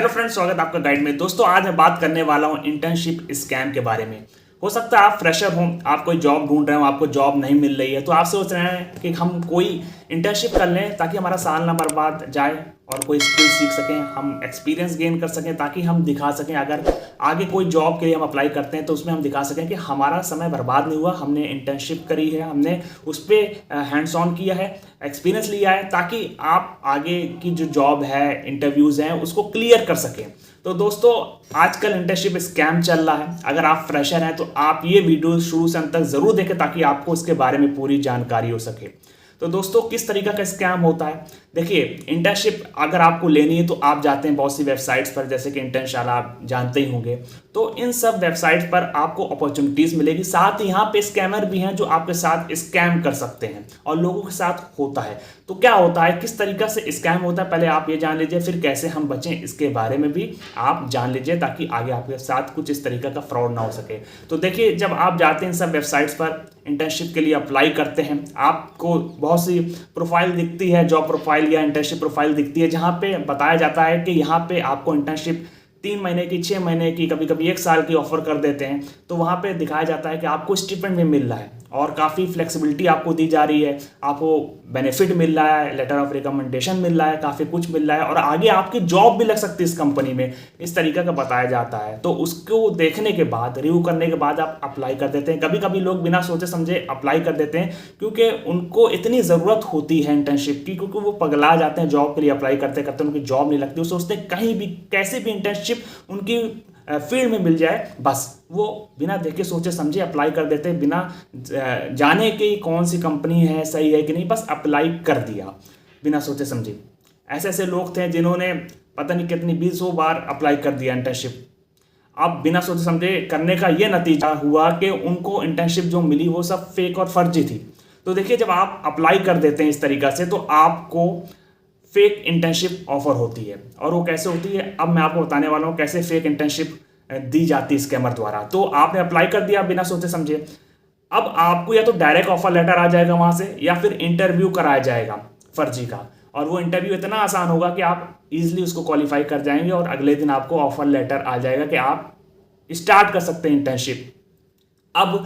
Hello friends, स्वागत है आपका गाइड में। दोस्तों, आज मैं बात करने वाला हूं इंटर्नशिप स्कैम के बारे में। हो सकता है आप फ्रेशर हो, आप कोई जॉब ढूंढ रहे हो, आपको जॉब नहीं मिल रही है, तो आप सोच रहे हैं कि हम कोई इंटर्नशिप कर लें ताकि हमारा साल ना बर्बाद जाए और कोई स्किल सीख सकें, हम एक्सपीरियंस गेन कर सकें, ताकि हम दिखा सकें अगर आगे कोई जॉब के लिए हम अप्लाई करते हैं तो उसमें हम दिखा सकें कि हमारा समय बर्बाद नहीं हुआ, हमने इंटर्नशिप करी है, हमने उस पर हैंड्स ऑन किया है, एक्सपीरियंस लिया है, ताकि आप आगे की जो जॉब है, इंटरव्यूज़ हैं, उसको क्लियर कर सकें। तो दोस्तों, आजकल इंटर्नशिप स्कैम चल रहा है। अगर आप फ्रेशर हैं तो आप ये वीडियो शुरू से अंत तक ज़रूर देखें ताकि आपको इसके बारे में पूरी जानकारी हो सके। तो दोस्तों, किस तरीका का स्कैम होता है? देखिए, इंटर्नशिप अगर आपको लेनी है तो आप जाते हैं बहुत सी वेबसाइट्स पर, जैसे कि इंटर्नशाला आप जानते ही होंगे। तो इन सब वेबसाइट्स पर आपको अपॉर्चुनिटीज़ मिलेगी, साथ ही यहाँ पे स्कैमर भी हैं जो आपके साथ स्कैम कर सकते हैं और लोगों के साथ होता है। तो क्या होता है, किस तरीका से स्कैम होता है, पहले आप ये जान लीजिए, फिर कैसे हम बचें इसके बारे में भी आप जान लीजिए, ताकि आगे आपके साथ कुछ इस तरीका का फ्रॉड ना हो सके। तो देखिए, जब आप जाते हैं इन सब वेबसाइट्स पर, इंटर्नशिप के लिए अप्लाई करते हैं, आपको बहुत सी प्रोफाइल दिखती है, जॉब प्रोफाइल या इंटर्नशिप प्रोफाइल दिखती है, जहाँ पे बताया जाता है कि यहाँ पे आपको इंटर्नशिप 3 महीने की, 6 महीने की, कभी कभी 1 साल की ऑफर कर देते हैं। तो वहाँ पे दिखाया जाता है कि आपको स्टिपेंड भी मिल रहा है और काफ़ी फ्लेक्सिबिलिटी आपको दी जा रही है, आपको बेनिफिट मिल रहा है, लेटर ऑफ रिकमेंडेशन मिल रहा है, काफ़ी कुछ मिल रहा है और आगे आपकी जॉब भी लग सकती है इस कंपनी में, इस तरीका का बताया जाता है। तो उसको देखने के बाद, रिव्यू करने के बाद आप अप्लाई कर देते हैं। कभी कभी लोग बिना सोचे समझे अप्लाई कर देते हैं क्योंकि उनको इतनी ज़रूरत होती है इंटर्नशिप की, क्योंकि वो पगला जाते हैं जॉब के लिए अप्लाई करते करते, उनकी जॉब नहीं लगती, वो सोचते हैं कहीं भी कैसे भी इंटर्नशिप उनकी फील्ड में मिल जाए, बस वो बिना देखे सोचे समझे अप्लाई कर देते हैं, बिना जाने कि कौन सी कंपनी है, सही है कि नहीं, बस अप्लाई कर दिया बिना सोचे समझे। ऐसे ऐसे लोग थे जिन्होंने पता नहीं कितनी 20 बार अप्लाई कर दिया इंटर्नशिप। अब बिना सोचे समझे करने का ये नतीजा हुआ कि उनको इंटर्नशिप जो मिली वो सब फेक और फर्जी थी। तो देखिए, जब आप अप्लाई कर देते हैं इस तरीका से तो आपको फेक इंटर्नशिप ऑफर होती है। और वो कैसे होती है, अब मैं आपको बताने वाला हूँ कैसे फेक इंटर्नशिप दी जाती है स्कैमर द्वारा। तो आपने अप्लाई कर दिया बिना सोचे समझे, अब आपको या तो डायरेक्ट ऑफर लेटर आ जाएगा वहाँ से, या फिर इंटरव्यू कराया जाएगा फर्जी का। और वो इंटरव्यू इतना आसान होगा कि आप इजीली उसको क्वालिफाई कर जाएंगे और अगले दिन आपको ऑफर लेटर आ जाएगा कि आप स्टार्ट कर सकते हैं इंटर्नशिप। अब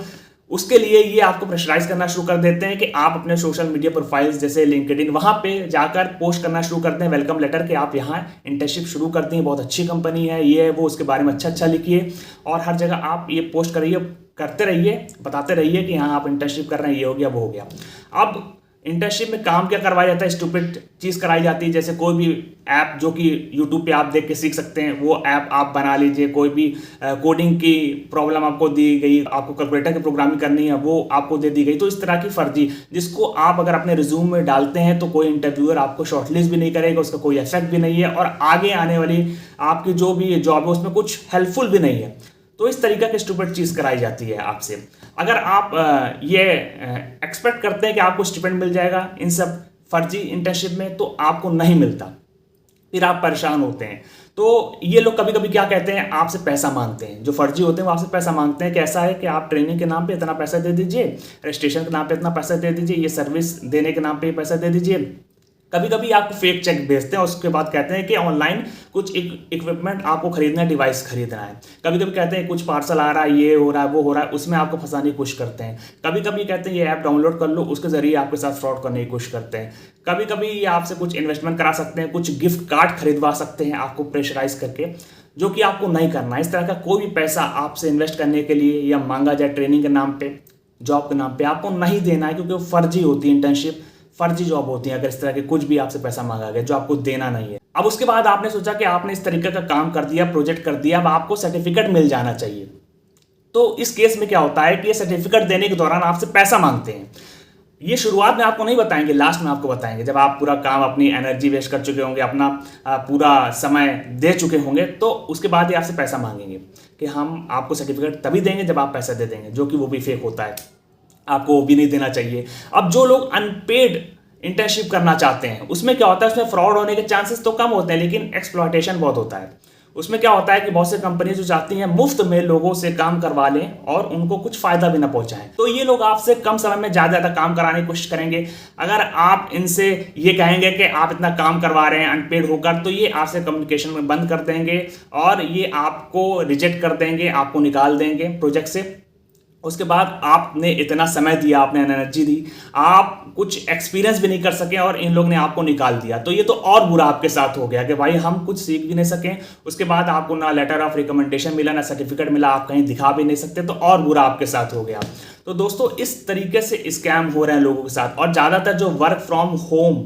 उसके लिए ये आपको प्रेशराइज करना शुरू कर देते हैं कि आप अपने सोशल मीडिया प्रोफाइल्स जैसे लिंक्डइन, वहाँ पे जाकर पोस्ट करना शुरू करते हैं वेलकम लेटर, कि आप यहाँ इंटर्नशिप शुरू करते हैं, बहुत अच्छी कंपनी है, ये है वो, उसके बारे में अच्छा लिखिए और हर जगह आप ये पोस्ट करिए, करते रहिए, बताते रहिए कि हाँ आप इंटर्नशिप कर रहे हैं, ये हो गया वो हो गया। अब इंटर्नशिप में काम क्या करवाया जाता है, स्टूपिड चीज़ कराई जाती है, जैसे कोई भी ऐप जो कि यूट्यूब पे आप देख के सीख सकते हैं, वो ऐप आप बना लीजिए। कोई भी कोडिंग की प्रॉब्लम आपको दी गई, आपको कैलकुलेटर की प्रोग्रामिंग करनी है, वो आपको दे दी गई। तो इस तरह की फर्जी, जिसको आप अगर अपने रिज्यूम में डालते हैं तो कोई इंटरव्यूअर आपको शॉर्टलिस्ट भी नहीं करेगा, उसका कोई इफेक्ट भी नहीं है और आगे आने वाली आपकी जो भी जॉब है उसमें कुछ हेल्पफुल भी नहीं है। तो इस तरीका की स्टूपिड चीज़ कराई जाती है आपसे। अगर आप ये एक्सपेक्ट करते हैं कि आपको स्टिपेंड मिल जाएगा इन सब फर्जी इंटर्नशिप में, तो आपको नहीं मिलता, फिर आप परेशान होते हैं। तो ये लोग कभी कभी क्या कहते हैं, आपसे पैसा मांगते हैं। जो फर्जी होते हैं वो आपसे पैसा मांगते हैं कि ऐसा है कि आप ट्रेनिंग के नाम पे इतना पैसा दे दीजिए, रजिस्ट्रेशन के नाम पे इतना पैसा दे दीजिए, ये सर्विस देने के नाम पे पैसा दे दीजिए। कभी कभी आपको फेक चेक भेजते हैं, उसके बाद कहते हैं कि ऑनलाइन कुछ इक्विपमेंट आपको खरीदना है, डिवाइस खरीदना है। कभी कभी कहते हैं कुछ पार्सल आ रहा है, ये हो रहा है, वो हो रहा है, उसमें आपको फंसाने की कोशिश करते हैं। कभी कभी कहते हैं ये ऐप डाउनलोड कर लो, उसके जरिए आपके साथ फ्रॉड करने की कोशिश करते हैं। कभी कभी ये आपसे कुछ इन्वेस्टमेंट करा सकते हैं, कुछ गिफ्ट कार्ड खरीदवा सकते हैं आपको प्रेशराइज करके, जो कि आपको नहीं करना है। इस तरह का कोई भी पैसा आपसे इन्वेस्ट करने के लिए या मांगा जाए ट्रेनिंग के नाम पे, जॉब के नाम पे, आपको नहीं देना है, क्योंकि वो फर्जी होती है इंटर्नशिप, फर्जी जॉब होती है। अगर इस तरह के कुछ भी आपसे पैसा मांगा गया जो आपको देना नहीं है। अब उसके बाद आपने सोचा कि आपने इस तरीके का काम कर दिया, प्रोजेक्ट कर दिया, अब आपको सर्टिफिकेट मिल जाना चाहिए। तो इस केस में क्या होता है कि ये सर्टिफिकेट देने के दौरान आपसे पैसा मांगते हैं। ये शुरुआत में आपको नहीं बताएंगे, लास्ट में आपको बताएंगे, जब आप पूरा काम, अपनी एनर्जी वेस्ट कर चुके होंगे, अपना पूरा समय दे चुके होंगे, तो उसके बाद ही आपसे पैसा मांगेंगे कि हम आपको सर्टिफिकेट तभी देंगे जब आप पैसा दे देंगे, जो कि वो भी फेक होता है, आपको वो भी नहीं देना चाहिए। अब जो लोग अनपेड इंटर्नशिप करना चाहते हैं उसमें क्या होता है, उसमें फ्रॉड होने के चांसेस तो कम होते हैं, लेकिन एक्सप्लॉयटेशन बहुत होता है। उसमें क्या होता है कि बहुत से कंपनी जो चाहती हैं मुफ्त में लोगों से काम करवा लें और उनको कुछ फायदा भी ना पहुंचाएं, तो ये लोग आपसे कम समय में ज्यादा काम कराने की कोशिश करेंगे। अगर आप इनसे ये कहेंगे कि आप इतना काम करवा रहे हैं अनपेड होकर, तो ये आपसे कम्युनिकेशन में बंद कर देंगे और ये आपको रिजेक्ट कर देंगे, आपको निकाल देंगे प्रोजेक्ट से। उसके बाद आपने इतना समय दिया, आपने एनर्जी दी, आप कुछ एक्सपीरियंस भी नहीं कर सके और इन लोग ने आपको निकाल दिया, तो ये तो और बुरा आपके साथ हो गया कि भाई हम कुछ सीख भी नहीं सके। उसके बाद आपको ना लेटर ऑफ रिकमेंडेशन मिला, ना सर्टिफिकेट मिला, आप कहीं दिखा भी नहीं सकते, तो और बुरा आपके साथ हो गया। तो दोस्तों इस तरीके से स्कैम हो रहे हैं लोगों के साथ। और ज़्यादातर जो वर्क फ्रॉम होम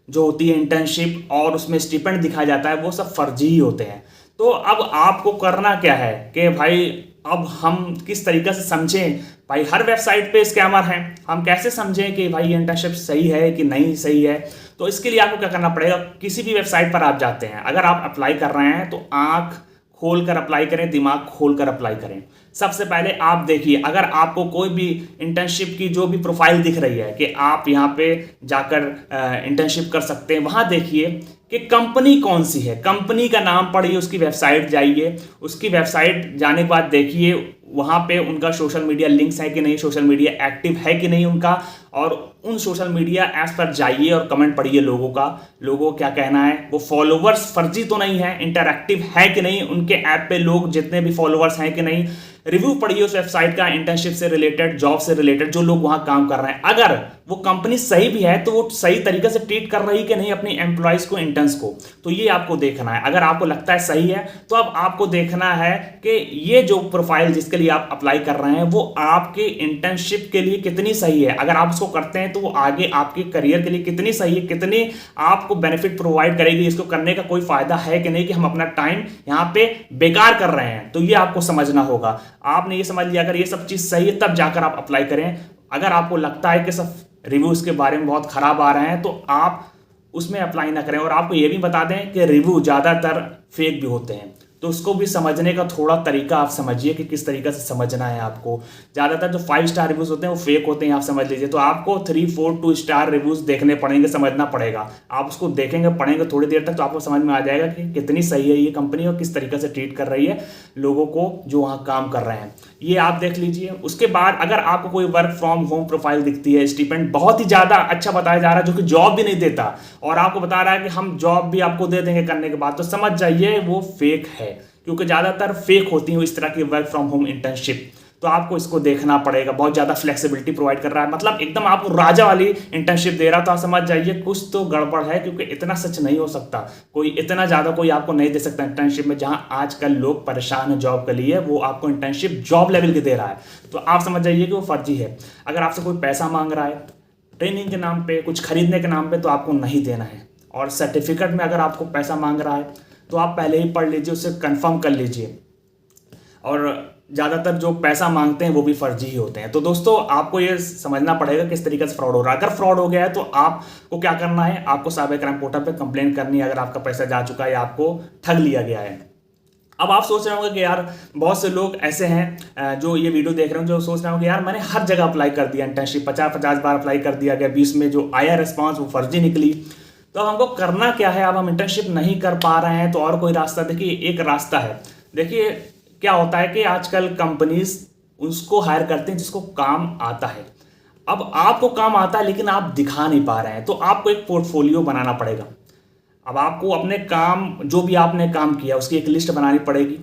जो होती है इंटर्नशिप और उसमें स्टिपेंड दिखाया जाता है, वो सब फर्जी ही होते हैं। तो अब आपको करना क्या है कि भाई अब हम किस तरीके से समझें, भाई हर वेबसाइट पे स्कैमर हैं, हम कैसे समझें कि भाई इंटर्नशिप सही है कि नहीं सही है। तो इसके लिए आपको क्या करना पड़ेगा, किसी भी वेबसाइट पर आप जाते हैं, अगर आप अप्लाई कर रहे हैं तो आंख खोल कर अप्लाई करें, दिमाग खोल कर अप्लाई करें। सबसे पहले आप देखिए, अगर आपको कोई भी इंटर्नशिप की जो भी प्रोफाइल दिख रही है कि आप यहाँ पे जाकर इंटर्नशिप कर सकते हैं, वहाँ देखिए कि कंपनी कौन सी है, कंपनी का नाम पढ़िए, उसकी वेबसाइट जाइए, उसकी वेबसाइट जाने के बाद देखिए वहाँ पे उनका सोशल मीडिया लिंक्स है कि नहीं, सोशल मीडिया एक्टिव है कि नहीं उनका, और उन सोशल मीडिया ऐप्स पर जाइए और कमेंट पढ़िए लोगों का, लोगों को क्या कहना है, वो फॉलोवर्स फर्जी तो नहीं है, इंटरैक्टिव है कि नहीं, उनके ऐप पे लोग जितने भी फॉलोवर्स हैं कि नहीं, रिव्यू पढ़िए उस वेबसाइट का, इंटर्नशिप से रिलेटेड, जॉब से रिलेटेड, जो लोग वहां काम कर रहे हैं। अगर वो कंपनी सही भी है तो वो सही तरीके से ट्रीट कर रही कि नहीं अपनी एम्प्लॉयज को, इंटर्न्स को, तो ये आपको देखना है। अगर आपको लगता है सही है तो अब आपको देखना है कि ये जो प्रोफाइल जिसके लिए आप अप्लाई कर रहे हैं वो आपके इंटर्नशिप के लिए कितनी सही है। अगर आप उसको करते हैं तो वो आगे आपके करियर के लिए कितनी सही है, कितनी आपको बेनिफिट प्रोवाइड करेगी, इसको करने का कोई फायदा है कि नहीं, कि हम अपना टाइम यहाँ पे बेकार कर रहे हैं। तो ये आपको समझना होगा। आपने ये समझ लिया, अगर ये सब चीज सही है तब जाकर आप अप्लाई करें। अगर आपको लगता है कि सब रिव्यूज के बारे में बहुत खराब आ रहे हैं तो आप उसमें अप्लाई ना करें। और आपको ये भी बता दें कि रिव्यू ज्यादातर फेक भी होते हैं, तो उसको भी समझने का थोड़ा तरीका आप समझिए कि किस तरीके से समझना है आपको। ज़्यादातर जो 5 स्टार रिव्यूज़ होते हैं वो फेक होते हैं, आप समझ लीजिए। तो आपको 3, 4, 2 स्टार रिव्यूज़ देखने पड़ेंगे, समझना पड़ेगा। आप उसको देखेंगे, पढ़ेंगे थोड़ी देर तक, तो आपको समझ में आ जाएगा कि कितनी सही है ये कंपनी और किस तरीके से ट्रीट कर रही है लोगों को जो वहाँ काम कर रहे हैं, ये आप देख लीजिए। उसके बाद अगर आपको कोई वर्क फ्रॉम होम प्रोफाइल दिखती है, स्टिपेंड बहुत ही ज़्यादा अच्छा बताया जा रहा है जो कि जॉब भी नहीं देता और आपको बता रहा है कि हम जॉब भी आपको दे देंगे करने के बाद, तो समझ जाइए वो फेक है, क्योंकि ज़्यादातर फेक होती है इस तरह की वर्क फ्रॉम होम इंटर्नशिप। तो आपको इसको देखना पड़ेगा। बहुत ज़्यादा फ्लेक्सिबिलिटी प्रोवाइड कर रहा है, मतलब एकदम आपको राजा वाली इंटर्नशिप दे रहा, तो आप समझ जाइए कुछ तो गड़बड़ है, क्योंकि इतना सच नहीं हो सकता। कोई इतना ज़्यादा कोई आपको नहीं दे सकता इंटर्नशिप में। जहां आजकल लोग परेशान हैं जॉब के लिए, वो आपको इंटर्नशिप जॉब लेवल की दे रहा है, तो आप समझ जाइए कि वो फर्जी है। अगर आपसे कोई पैसा मांग रहा है ट्रेनिंग के नाम पर, कुछ खरीदने के नाम पर, तो आपको नहीं देना है। और सर्टिफिकेट में अगर आपको पैसा मांग रहा है तो आप पहले ही पढ़ लीजिए, उससे कंफर्म कर लीजिए। और ज़्यादातर जो पैसा मांगते हैं वो भी फर्जी ही होते हैं। तो दोस्तों आपको ये समझना पड़ेगा किस तरीके से फ्रॉड हो रहा है। अगर फ्रॉड हो गया है तो आपको क्या करना है, आपको साइबर क्राइम पोर्टल पे कंप्लेंट करनी है अगर आपका पैसा जा चुका है या आपको ठग लिया गया है। अब आप सोच रहे होंगे कि यार बहुत से लोग ऐसे हैं जो ये वीडियो देख रहे हैं, जो सोच रहे होंगे यार मैंने हर जगह अप्लाई कर दिया, इंटर्नशिप 50-50 बार अप्लाई कर दिया गया, 20 में जो आया रिस्पॉन्स वो फर्जी निकली। तो अब हमको करना क्या है, अब हम इंटर्नशिप नहीं कर पा रहे हैं तो और कोई रास्ता, देखिए एक रास्ता है। देखिए क्या होता है कि आजकल कंपनीज उसको हायर करते हैं जिसको काम आता है। अब आपको काम आता है लेकिन आप दिखा नहीं पा रहे हैं, तो आपको एक पोर्टफोलियो बनाना पड़ेगा। अब आपको अपने काम, जो भी आपने काम किया उसकी एक लिस्ट बनानी पड़ेगी।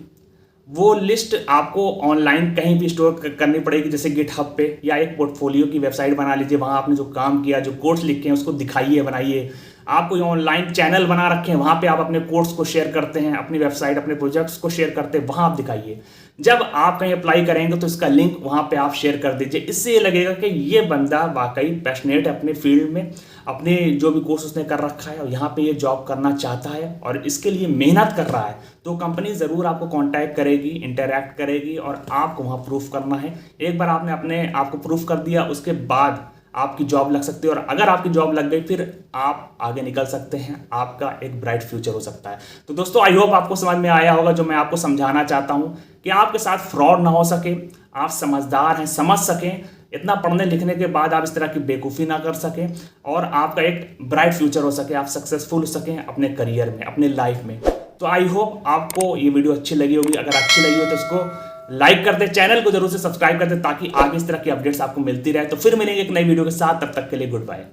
वो लिस्ट आपको ऑनलाइन कहीं भी स्टोर करनी पड़ेगी, जैसे गिटहब पे, या एक पोर्टफोलियो की वेबसाइट बना लीजिए, वहाँ आपने जो काम किया, जो कोर्स लिखे हैं उसको दिखाइए, बनाइए। आप कोई ऑनलाइन चैनल बना रखे हैं, वहाँ पे आप अपने कोर्स को शेयर करते हैं, अपनी वेबसाइट, अपने प्रोजेक्ट्स को शेयर करते हैं, वहाँ आप दिखाइए। जब आप कहीं अप्लाई करेंगे तो इसका लिंक वहाँ पे आप शेयर कर दीजिए। इससे ये लगेगा कि ये बंदा वाकई पैशनेट है अपने फील्ड में, अपने जो भी कोर्स उसने कर रखा है और यहाँ पे ये जॉब करना चाहता है और इसके लिए मेहनत कर रहा है, तो कंपनी ज़रूर आपको कांटेक्ट करेगी, इंटरैक्ट करेगी और आपको वहाँ प्रूफ करना है। एक बार आपने अपने आप को प्रूफ कर दिया, उसके बाद आपकी जॉब लग सकती है, और अगर आपकी जॉब लग गई फिर आप आगे निकल सकते हैं, आपका एक ब्राइट फ्यूचर हो सकता है। तो दोस्तों आई होप आपको समझ में आया होगा जो मैं आपको समझाना चाहता हूं, कि आपके साथ फ्रॉड ना हो सके, आप समझदार हैं, समझ सकें, इतना पढ़ने लिखने के बाद आप इस तरह की बेवकूफ़ी ना कर सकें और आपका एक ब्राइट फ्यूचर हो सके, आप सक्सेसफुल हो सकें अपने करियर में, अपने लाइफ में। तो आई होप आपको ये वीडियो अच्छी लगी होगी। अगर अच्छी लगी हो तो उसको लाइक कर दे, चैनल को जरूर से सब्सक्राइब कर दे ताकि आगे इस तरह की अपडेट्स आपको मिलती रहे। तो फिर मिलेंगे एक नई वीडियो के साथ, तब तक के लिए गुड बाय।